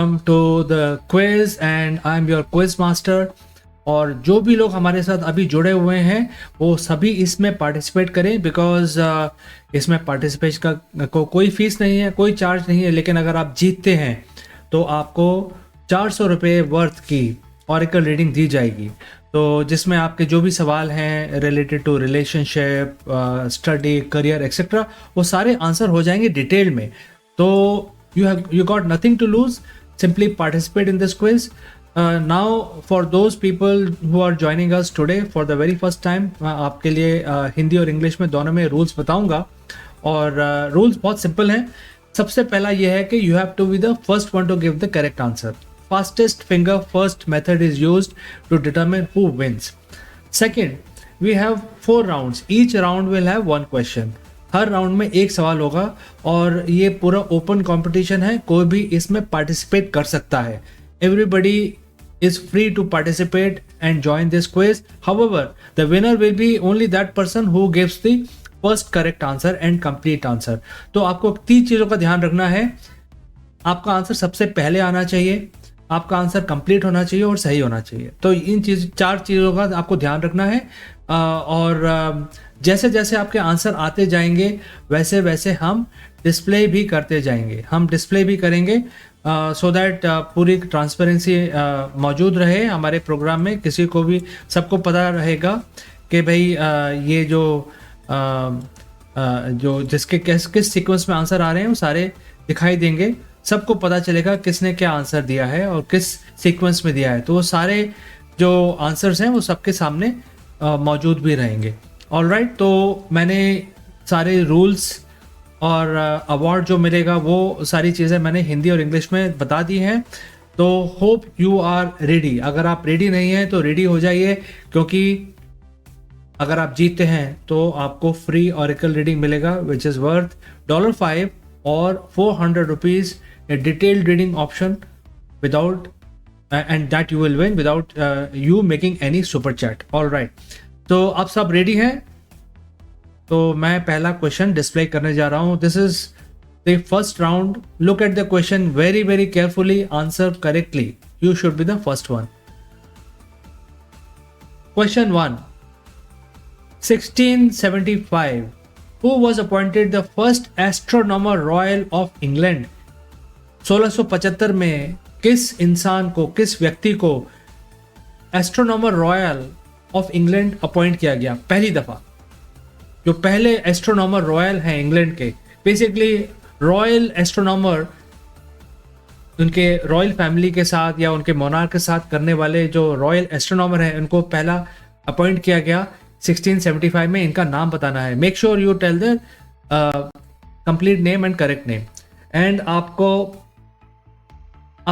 Welcome to the quiz and I'm your quiz master। और जो भी लोग हमारे साथ अभी जुड़े हुए हैं वो सभी इसमें पार्टिसिपेट करें बिकॉज इसमें पार्टिसिपेट का कोई फीस नहीं है, कोई चार्ज नहीं है, लेकिन अगर आप जीतते हैं तो आपको 400 रुपये वर्थ की ऑरेकल रीडिंग दी जाएगी। तो जिसमें आपके जो भी सवाल हैं related to relationship, study, career etcetera, वो सारे आंसर हो जाएंगे डिटेल में। तो you got nothing to lose, simply participate in this quiz. Now for those people who are joining us today for the very first time, मैं आपके लिए हिंदी और इंग्लिश में दोनों में रूल्स बताऊंगा और रूल्स बहुत सिंपल हैं। सबसे पहला ये है कि you have to be the first one to give the correct answer. Fastest finger first method is used to determine who wins. Second, we have 4 rounds. Each round will have 1 question. Her round में एक सवाल होगा और ये पूरा open competition है, कोई भी इसमें पार्टिसिपेट कर सकता है। Everybody is free to participate and join this quiz. However the winner will be only that person who gives the first correct answer and complete answer. तो आपको 3 चीज़ों का ध्यान रखना है। आपका आंसर सबसे पहले आना चाहिए, आपका आंसर कंप्लीट होना चाहिए और सही होना चाहिए। तो इन 4 चीज़ों का आपको ध्यान रखना है और जैसे जैसे आपके आंसर आते जाएंगे वैसे वैसे हम डिस्प्ले भी करते जाएंगे, हम डिस्प्ले भी करेंगे सो दैट पूरी ट्रांसपेरेंसी मौजूद रहे हमारे प्रोग्राम में। किसी को भी सबको पता रहेगा कि भाई ये जो जिसके किस सीक्वेंस में आंसर आ रहे हैं वो सारे दिखाई देंगे। सबको पता चलेगा किसने क्या आंसर दिया है और किस सीक्वेंस में दिया है। तो वो सारे जो आंसर्स हैं वो सबके सामने मौजूद भी रहेंगे। ऑलराइट, तो मैंने सारे रूल्स और अवार्ड जो मिलेगा वो सारी चीज़ें मैंने हिंदी और इंग्लिश में बता दी हैं। तो होप यू आर रेडी। अगर आप रेडी नहीं हैं तो रेडी हो जाइए, क्योंकि अगर आप जीतते हैं तो आपको फ्री ऑरेकल रीडिंग मिलेगा विच इज़ वर्थ $5 और 400 rupees A detailed reading option without and that you will win without you making any super chat. Alright, तो आप सब रेडी हैं? तो मैं पहला क्वेश्चन डिस्प्ले करने जा रहा हूं। This is the first round. Look at the question very very carefully, answer correctly, you should be the first one. Question 1, 1675 who was appointed the first astronomer royal of England. 1675 में किस इंसान को, किस व्यक्ति को astronomer royal of England appoint किया गया पहली दफा? जो पहले एस्ट्रोनॉमर रॉयल हैं इंग्लैंड के, बेसिकली रॉयल एस्ट्रोनॉमर उनके रॉयल फैमिली के साथ या उनके मोनार्क के साथ करने वाले जो रॉयल एस्ट्रोनॉमर हैं उनको पहला अपॉइंट किया गया 1675 में। इनका नाम बताना है। Make sure you tell their complete name and correct name. And आप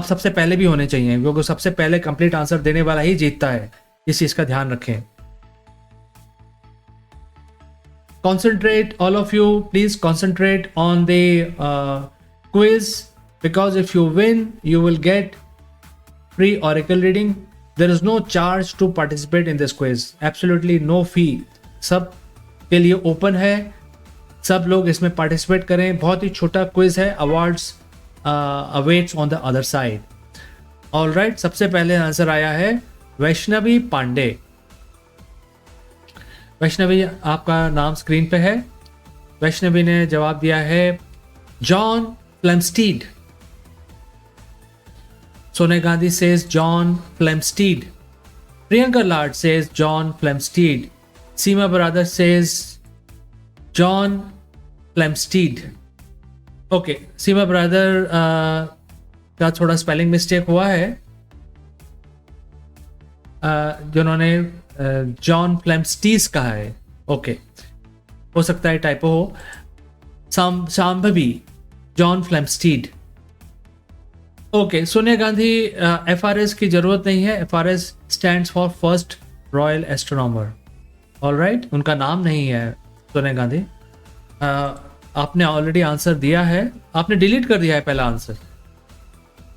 सबसे पहले भी होने चाहिए, क्योंकि सबसे पहले कंप्लीट आंसर देने वाला ही जीतता है। इस चीज का ध्यान रखें। Concentrate, all of you, please concentrate on the quiz, because if you win, you will get free oracle reading. There is no charge to participate in this quiz. Absolutely no fee. सब के लिए open है, सब लोग इसमें participate करें। बहुत ही छोटा क्विज है। Awards awaits on the other side. All right, सबसे पहले आंसर आया है वैष्णवी पांडे। वैष्णवी, आपका नाम स्क्रीन पे है। वैष्णवी ने जवाब दिया है John Flamsteed. Sonia Gandhi says John Flamsteed. Priyanka Lad says John Flamsteed. Seema Biradar says John Flamsteed. Okay, Seema Biradar का थोड़ा स्पेलिंग मिस्टेक हुआ है, जिन्होंने जॉन फ्लेमस्टीज कहा है। ओके, हो सकता है टाइपो हो। Shambhavi John Flamsteed. Okay, Sonia Gandhi, FRS की जरूरत नहीं है। FRS stands for first royal astronomer. Alright, उनका नाम नहीं है सोनिया गांधी। आपने ऑलरेडी आंसर दिया है, आपने डिलीट कर दिया है पहला answer.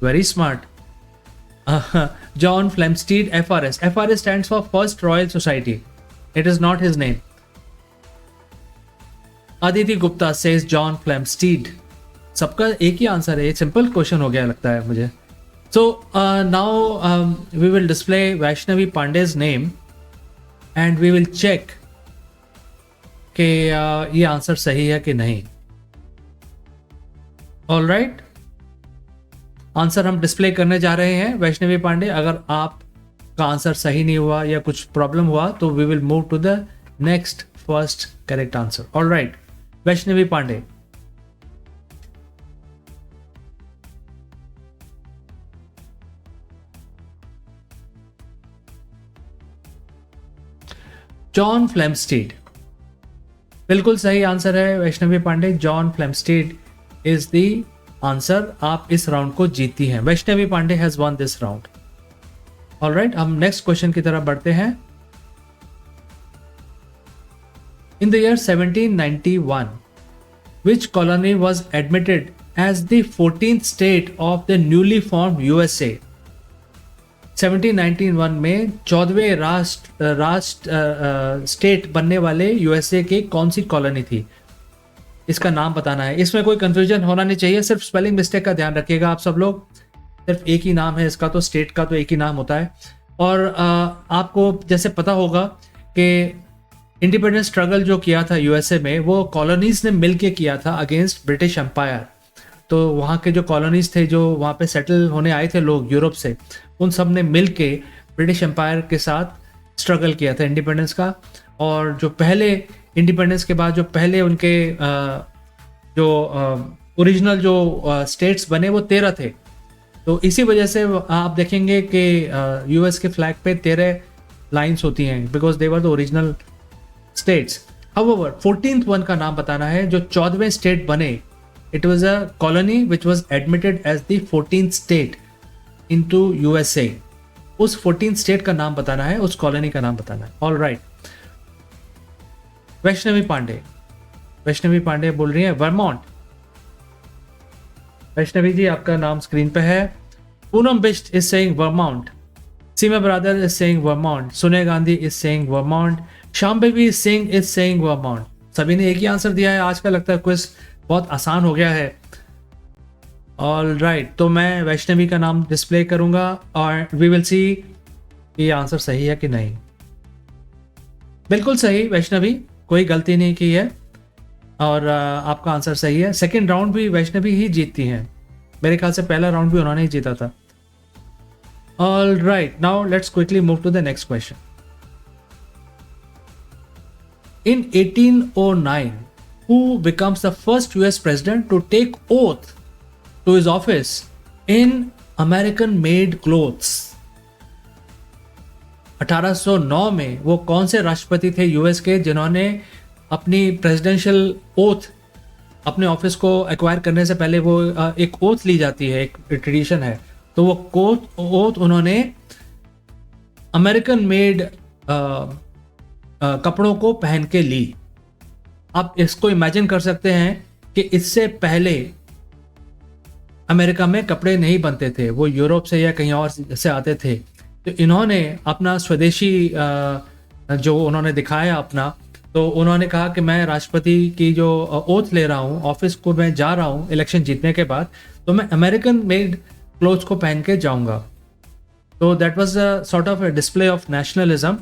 Very smart. John Flamsteed, FRS. FRS stands for First Royal Society. It is not his name. Aditi Gupta says John Flamsteed. सबका एक ही आंसर है। ये सिंपल क्वेश्चन हो गया लगता है मुझे। So now we will display Vaishnavi Pandey's name and we will check कि ये आंसर सही है कि नहीं. ऑल राइट, आंसर हम डिस्प्ले करने जा रहे हैं वैष्णवी पांडे. अगर आपका आंसर सही नहीं हुआ या कुछ प्रॉब्लम हुआ तो we will move to the next first correct answer. All right, Vaishnavi Pandey. John Flamsteed बिल्कुल सही आंसर है Vaishnavi Pandey. John Flamsteed is the answer. आप इस राउंड को जीती हैं. Vaishnavi Pandey has won this round. Alright, हम नेक्स्ट क्वेश्चन की तरफ बढ़ते हैं. In the year 1791 which colony was admitted as the 14th state of the newly formed USA? 1791 में 14वें राष्ट्र स्टेट बनने वाले यूएसए की कौन सी कॉलोनी थी? इसका नाम बताना है. इसमें कोई कंफ्यूजन होना नहीं चाहिए, सिर्फ स्पेलिंग मिस्टेक का ध्यान रखिएगा आप सब लोग. सिर्फ एक ही नाम है इसका, तो स्टेट का तो एक ही नाम होता है. और आपको जैसे पता होगा कि इंडिपेंडेंस स्ट्रगल जो किया था यूएसए में, वो कॉलोनीज ने मिल के किया था अगेंस्ट ब्रिटिश एम्पायर. तो वहाँ के जो कॉलोनीज थे, जो वहाँ पे सेटल होने आए थे लोग यूरोप से, उन सब ने मिल के ब्रिटिश एम्पायर के साथ स्ट्रगल किया था इंडिपेंडेंस का. और जो पहले इंडिपेंडेंस के बाद जो पहले उनके जो ओरिजिनल जो स्टेट्स बने वो 13 थे. तो इसी वजह से आप देखेंगे कि यूएस के फ्लैग पे 13 लाइंस होती हैं, because they were the original states. However 14th one का नाम बताना है जो 14वें स्टेट बने. It was a colony which was admitted as the 14th state into USA. उस 14th स्टेट का नाम बताना है, उस कॉलोनी का नाम बताना है. ऑल राइट, वैष्णवी पांडे बोल रही है वर्मोंट. वैष्णवी जी, आपका नाम स्क्रीन पे है. Poonam Bisht is saying Vermont. Seema brother is saying Vermont. Sonia Gandhi is saying Vermont. Shambhavi Singh is saying Vermont. सभी ने एक ही आंसर दिया है. आज का लगता है क्विज बहुत आसान हो गया है. ऑल राइट, तो मैं वैष्णवी का नाम डिस्प्ले करूंगा और वी विल सी ये आंसर सही है कि नहीं. बिल्कुल सही वैष्णवी, कोई गलती नहीं की है और आपका आंसर सही है. सेकेंड राउंड भी वैष्णवी ही जीतती हैं. मेरे ख्याल से पहला राउंड भी उन्होंने ही जीता था. All right, now let's quickly move to the next question. In 1809, who becomes the first US president to take oath to his office in American-made clothes? 1809 में वो कौन से राष्ट्रपति थे यूएस के जिन्होंने अपनी प्रेसिडेंशियल ओथ अपने ऑफिस को एक्वायर करने से पहले वो एक ओथ ली जाती है, एक ट्रेडिशन है. तो वो ओथ उन्होंने अमेरिकन मेड कपड़ों को पहन के ली. आप इसको इमेजिन कर सकते हैं कि इससे पहले अमेरिका में कपड़े नहीं बनते थे, वो यूरोप से या कहीं और से आते थे. तो इन्होंने अपना स्वदेशी जो उन्होंने दिखाया अपना, तो उन्होंने कहा कि मैं राष्ट्रपति की जो ओथ ले रहा हूँ, ऑफिस को मैं जा रहा हूँ इलेक्शन जीतने के बाद, तो मैं अमेरिकन मेड क्लोथ्स को पहन के जाऊँगा. तो that was a sort of a display of nationalism.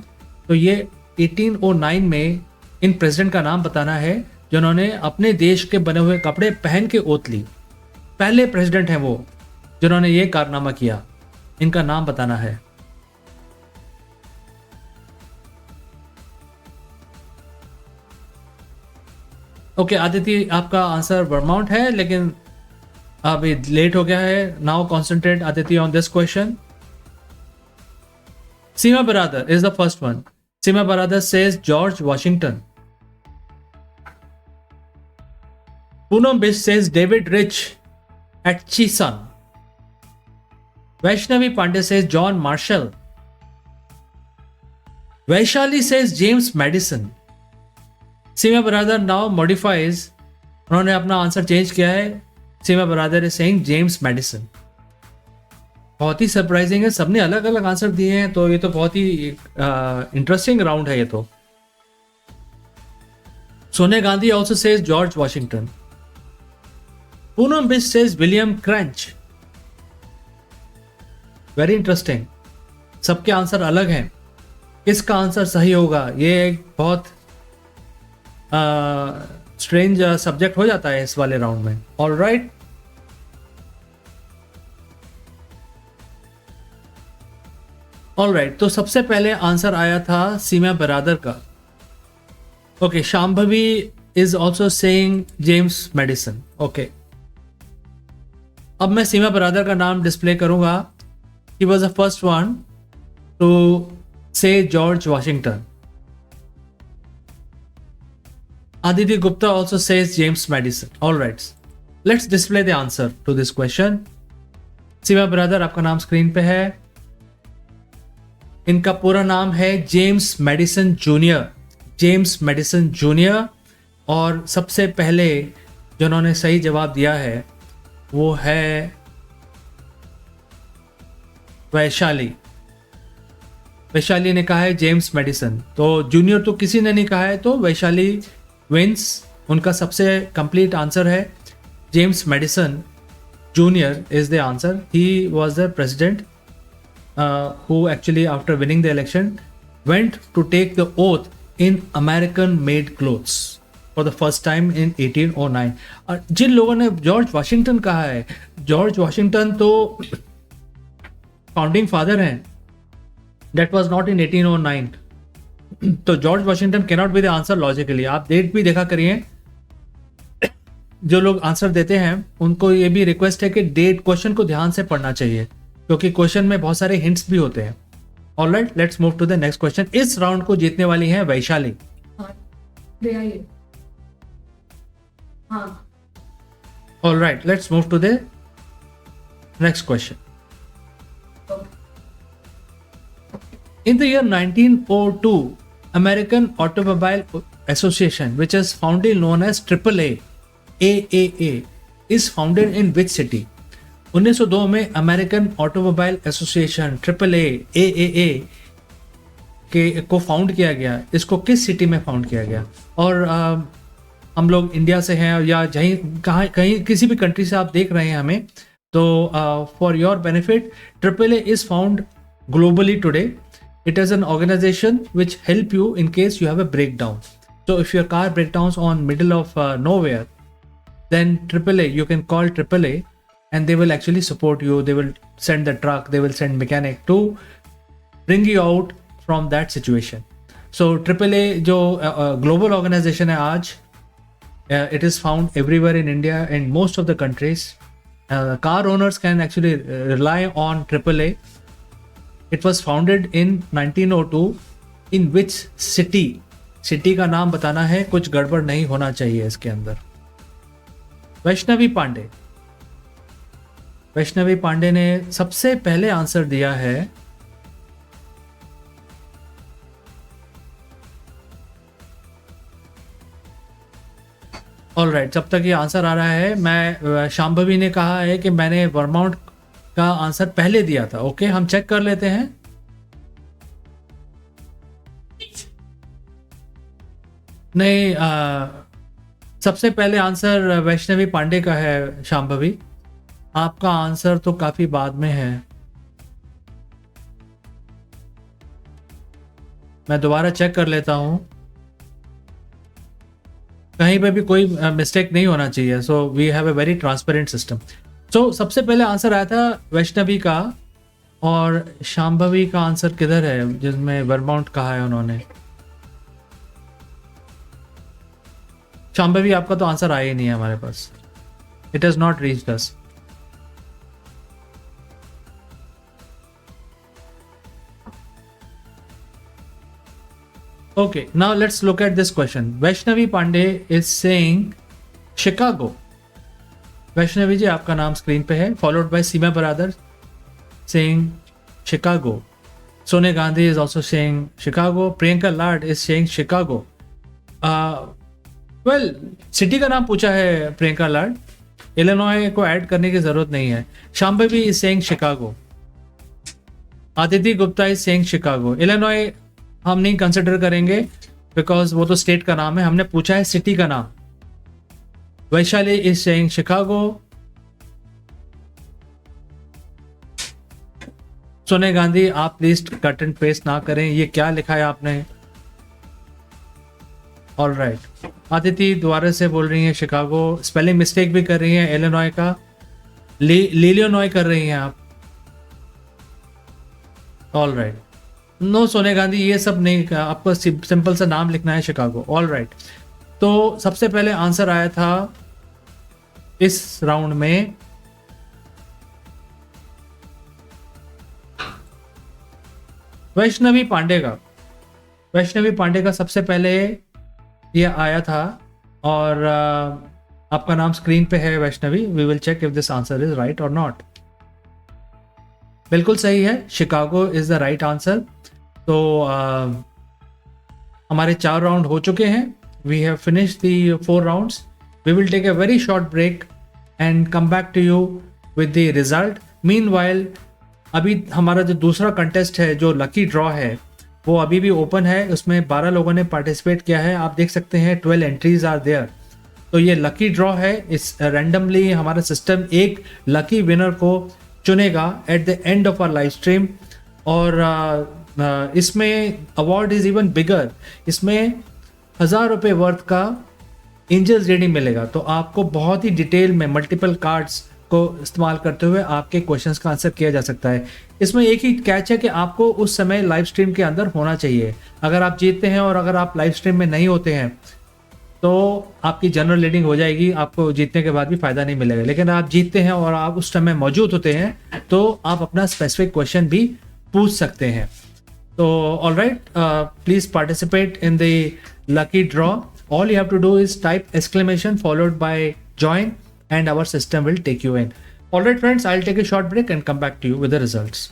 तो ये 1809 में इन प्रेसिडेंट का नाम बताना है जिन्होंने अपने देश के बने हुए कपड़े पहन के ओथ ली. पहले प्रेसिडेंट हैं वो जिन्होंने ये कारनामा किया. इनका नाम बताना है. ओके आदित्य, आपका आंसर वर्माउंट है, लेकिन अभी लेट हो गया है. Now concentrate Aditya on this question. Seema Baradar is the first one. Sima Baradar says George Washington. Poonam Bish says David Rich Atchison. Vaishnavi Pandey says John Marshall. Vaishali says James Madison. Sima Baradar now modifies. उन्होंने अपना answer change किया है. Sima Baradar is saying James Madison. बहुत ही surprising है, सबने अलग अलग answer दिए हैं, तो ये तो बहुत ही इंटरेस्टिंग राउंड है ये तो. Sonia Gandhi also says George Washington. Poonam Bisht says William Cranch. Very interesting, सबके आंसर अलग हैं, किसका आंसर सही होगा ये एक बहुत स्ट्रेंज सब्जेक्ट हो जाता है इस वाले राउंड में। ऑल राइट, तो सबसे पहले आंसर आया था सीमा बरादर का। Okay, Shambhavi is also saying James Madison. Okay, अब मैं सीमा बरादर का नाम डिस्प्ले करूंगा। He was the first one to say George Washington. Aditi Gupta also says James Madison. All right, let's display the answer to this question. Seema brother, आपका नाम screen पे है। इनका पूरा नाम है James Madison junior, James Madison junior. और सबसे पहले जिन्होंने सही जवाब दिया है वो है वैशाली। वैशाली ने कहा है जेम्स मेडिसन, तो जूनियर तो किसी ने नहीं कहा है, तो वैशाली विंस। उनका सबसे कंप्लीट आंसर है James Madison junior is the answer. He was the president who actually after winning the election went to take the oath in American made clothes for the first time in 1809। और जिन लोगों ने George Washington कहा है, George Washington तो founding father हैं, that was not in 1809। तो George Washington can not be the answer logically. आप डेट भी देखा करिए, जो लोग आंसर देते हैं उनको ये भी रिक्वेस्ट है कि डेट क्वेश्चन को ध्यान से पढ़ना चाहिए, क्योंकि क्वेश्चन में बहुत सारे हिंट्स भी होते हैं। Alright, let's move to the next question. इस राउंड को जीतने वाली है Vaishali. Alright, let's move to the next question. In the year 1902, American Automobile Association, which is fondly known as AAA, is founded in which city? 1902 में American automobile association AAA को found किया गया। इसको किस सिटी में फाउंड किया गया? और हम लोग इंडिया से हैं या कहीं किसी भी कंट्री से आप देख रहे हैं हमें, तो for your benefit, AAA is found globally today. It is an organization which help you in case you have a breakdown. So if your car breakdowns on middle of nowhere, then AAA, you can call AAA and they will actually support you. They will send the truck, they will send mechanic to bring you out from that situation. So AAA जो global organization है आज, it is found everywhere in India and most of the countries. Car owners can actually rely on AAA. It was founded in 1902. In which city? City का नाम बताना है, कुछ गड़बड़ नहीं होना चाहिए इसके अंदर। वैष्णवी पांडे, वैष्णवी पांडे ने सबसे पहले आंसर दिया है ऑलराइट, जब तक ये आंसर आ रहा है, मैं शांभवी ने कहा है कि मैंने वर्माउंट का आंसर पहले दिया था। ओके, हम चेक कर लेते हैं। नहीं, सबसे पहले आंसर वैष्णवी पांडे का है शांभवी, आपका आंसर तो काफी बाद में है। मैं दोबारा चेक कर लेता हूं, कहीं पे भी कोई मिस्टेक नहीं होना चाहिए। So we have a very transparent system. So सबसे पहले आंसर आया था वैष्णवी का, और शांभवी का आंसर किधर है जिसमें वर्माउंट कहा है उन्होंने? शांभवी, आपका तो आंसर आया ही नहीं है हमारे पास। It has not reached us. Okay, now let's look at this question. Vaishnavi Pandey is saying Chicago. Vaishnavi ji, आपका नाम स्क्रीन पे है, followed by Seema Baradar saying Chicago. Sonia Gandhi is also saying Chicago. Priyanka Lad is saying Chicago. Well, city का नाम पूछा है प्रियंका लाड, Illinois को add करने की जरूरत नहीं है। Shambhavi is saying Chicago. Aditi Gupta is saying Chicago. Illinois हम नहीं कंसिडर करेंगे बिकॉज वो तो स्टेट का नाम है, हमने पूछा है सिटी का नाम। Vaishali is saying Chicago. Sonia Gandhi, आप प्लीज कट एंड पेस्ट ना करें, ये क्या लिखा है आपने। ऑल राइट, आदिति दोबारा से बोल रही हैं शिकागो, स्पेलिंग मिस्टेक भी कर रही हैं, इलिनॉय का लिलियोनॉय कर रही हैं आप। All right, no Sonia Gandhi, ये सब नहीं, आपको सिंपल सा नाम लिखना है शिकागो। ऑल राइट, तो सबसे पहले आंसर आया था इस राउंड में वैष्णवी पांडे का। वैष्णवी पांडे का सबसे पहले ये आया था, और आपका नाम स्क्रीन पे है Vaishnavi. We will check if this answer is right और नॉट। बिल्कुल सही है, Chicago is the right answer. तो हमारे 4 राउंड हो चुके हैं। We have finished the 4 rounds. We will take a very short break and come back to you with the result. Meanwhile अभी हमारा जो दूसरा कंटेस्ट है, जो लकी ड्रॉ है, वो अभी भी ओपन है। उसमें 12 लोगों ने पार्टिसिपेट किया है, आप देख सकते हैं 12 एंट्रीज आर देयर। तो ये लकी ड्रॉ है, इस रैंडमली हमारा सिस्टम एक लकी विनर को चुनेगा at the end of our live stream. और इसमें अवार्ड इज इवन बिगर, इसमें 1000 रुपये वर्थ का एंजल्स रीडिंग मिलेगा। तो आपको बहुत ही डिटेल में मल्टीपल कार्ड्स को इस्तेमाल करते हुए आपके क्वेश्चंस का आंसर किया जा सकता है। इसमें एक ही कैच है कि आपको उस समय लाइव स्ट्रीम के अंदर होना चाहिए। अगर आप जीतते हैं और अगर आप लाइव स्ट्रीम में नहीं होते हैं तो आपकी जनरल रीडिंग हो जाएगी, आपको जीतने के बाद भी फायदा नहीं मिलेगा। लेकिन आप जीतते हैं और आप उस समय मौजूद होते हैं तो आप अपना स्पेसिफिक क्वेश्चन भी पूछ सकते हैं। तो all right, please participate in the lucky draw. All you have to do is type exclamation followed by join and our system will take you in. All right friends, I'll take a short break and come back to you with the results.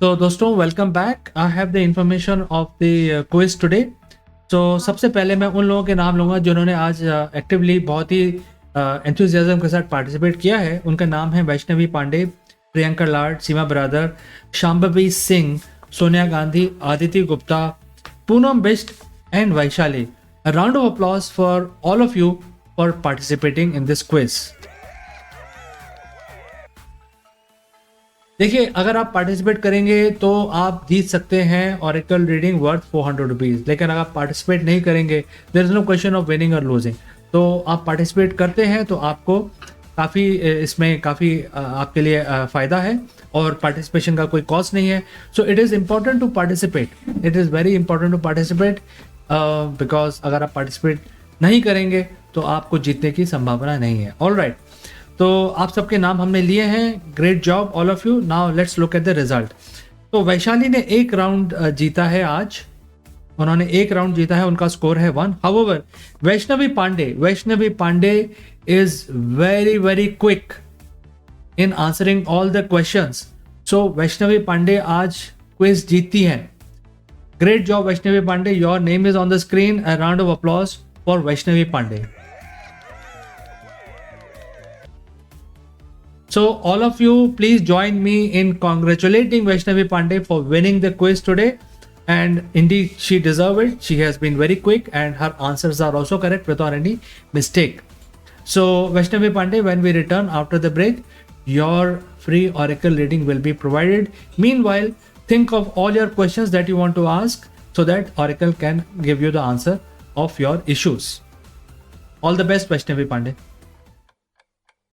तो दोस्तों welcome back. I have the information of the quiz today. तो सबसे पहले मैं उन लोगों के नाम लूँगा जिन्होंने आज एक्टिवली बहुत ही एंथुजियाज्म के साथ पार्टिसिपेट किया है। उनका नाम है Vaishnavi Pandey, Priyanka Lad, Seema Biradar, Shambhavi Singh, Sonia Gandhi, Aditi Gupta, Poonam Bisht and Vaishali. A round of applause for all of you for participating in this quiz. देखिए, अगर आप पार्टिसिपेट करेंगे तो आप जीत सकते हैं ऑरेकल रीडिंग वर्थ 400 रुपीज़। लेकिन अगर आप पार्टिसिपेट नहीं करेंगे, there is no question of winning और लूजिंग। तो आप पार्टिसिपेट करते हैं तो आपको काफ़ी इसमें काफ़ी आपके लिए फ़ायदा है और पार्टिसिपेशन का कोई कॉस्ट नहीं है। So it is important to participate, it is very important to participate because अगर आप पार्टिसिपेट नहीं करेंगे तो आपको जीतने की संभावना नहीं है। ऑल राइट, तो आप सबके नाम हमने लिए हैं। Great job all of you. Now let's look at the result. तो वैशाली ने एक राउंड जीता है आज, उन्होंने एक राउंड जीता है, उनका स्कोर है 1। However Vaishnavi Pandey is very very quick in answering all the questions. So Vaishnavi Pandey आज क्विज जीतती हैं। Great job Vaishnavi Pandey, your name is on the screen. A round of applause for Vaishnavi Pandey. So all of you, please join me in congratulating Vaishnavi Pandey for winning the quiz today. And indeed, she deserved it. She has been very quick and her answers are also correct without any mistake. So Vaishnavi Pandey, when we return after the break, your free Oracle reading will be provided. Meanwhile, think of all your questions that you want to ask so that Oracle can give you the answer of your issues. All the best, Vaishnavi Pandey.